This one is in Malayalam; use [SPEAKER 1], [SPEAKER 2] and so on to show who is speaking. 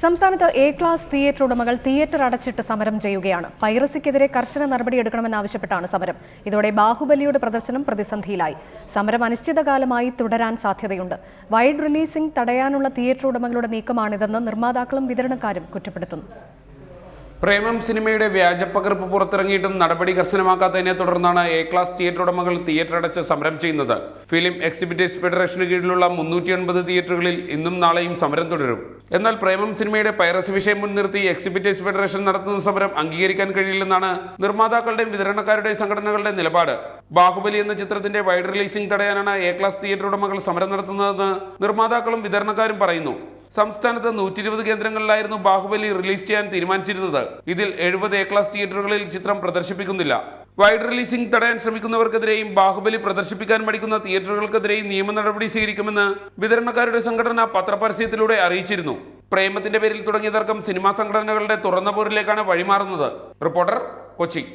[SPEAKER 1] സംസ്ഥാനത്ത് എ ക്ലാസ് തിയേറ്റർ ഉടമകൾ തിയേറ്റർ അടച്ചിട്ട് സമരം ചെയ്യുകയാണ്. പൈറസിക്കെതിരെ കർശന നടപടിയെടുക്കണമെന്നാവശ്യപ്പെട്ടാണ് സമരം. ഇതോടെ ബാഹുബലിയുടെ പ്രദർശനം പ്രതിസന്ധിയിലായി. സമരം അനിശ്ചിതകാലമായി തുടരാൻ സാധ്യതയുണ്ട്. വൈഡ് റിലീസിംഗ് തടയാനുള്ള തിയേറ്റർ ഉടമകളുടെ നീക്കമാണിതെന്ന് നിർമ്മാതാക്കളും വിതരണക്കാരും കുറ്റപ്പെടുത്തുന്നു.
[SPEAKER 2] പ്രേമം സിനിമയുടെ വ്യാജപ്പകർപ്പ് പുറത്തിറങ്ങിയിട്ടും നടപടി കർശനമാക്കാത്തതിനെ തുടർന്നാണ് എ ക്ലാസ് തിയേറ്റർ ഉടമകൾ തിയേറ്റർ അടച്ച് സമരം ചെയ്യുന്നത്. ഫിലിം എക്സിബിറ്റേഴ്സ് ഫെഡറേഷന് കീഴിലുള്ള 309 തിയേറ്ററുകളിൽ ഇന്നും നാളെയും സമരം തുടരും. എന്നാൽ പ്രേമം സിനിമയുടെ പൈറസി വിഷയം മുൻനിർത്തി എക്സിബിറ്റേഴ്സ് ഫെഡറേഷൻ നടത്തുന്ന സമരം അംഗീകരിക്കാൻ കഴിയില്ലെന്നാണ് നിർമ്മാതാക്കളുടെയും വിതരണക്കാരുടെയും സംഘടനകളുടെ നിലപാട്. ബാഹുബലി എന്ന ചിത്രത്തിന്റെ വൈഡ് റിലീസിംഗ് തടയാനാണ് എ ക്ലാസ് തിയേറ്റർ ഉടമകൾ സമരം നടത്തുന്നതെന്ന് നിർമ്മാതാക്കളും വിതരണക്കാരും പറയുന്നു. സംസ്ഥാനത്ത് 120 കേന്ദ്രങ്ങളിലായിരുന്നു ബാഹുബലി റിലീസ് ചെയ്യാൻ തീരുമാനിച്ചിരുന്നത്. ഇതിൽ 70 എ ക്ലാസ് തിയേറ്ററുകളിൽ ചിത്രം പ്രദർശിപ്പിക്കുന്നില്ല. വൈഡ് റിലീസിംഗ് തടയാൻ ശ്രമിക്കുന്നവർക്കെതിരെയും ബാഹുബലി പ്രദർശിപ്പിക്കാൻ മടിക്കുന്ന തിയേറ്ററുകൾക്കെതിരെയും നിയമ നടപടി സ്വീകരിക്കുമെന്ന് വിതരണക്കാരുടെ സംഘടന പത്രപരസ്യത്തിലൂടെ അറിയിച്ചിരുന്നു. പ്രേമത്തിന്റെ പേരിൽ തുടങ്ങിയ തർക്കം സിനിമാ സംഘടനകളുടെ തുറന്ന പോരിലേക്കാണ് വഴിമാറുന്നത്. റിപ്പോർട്ടർ, കൊച്ചി.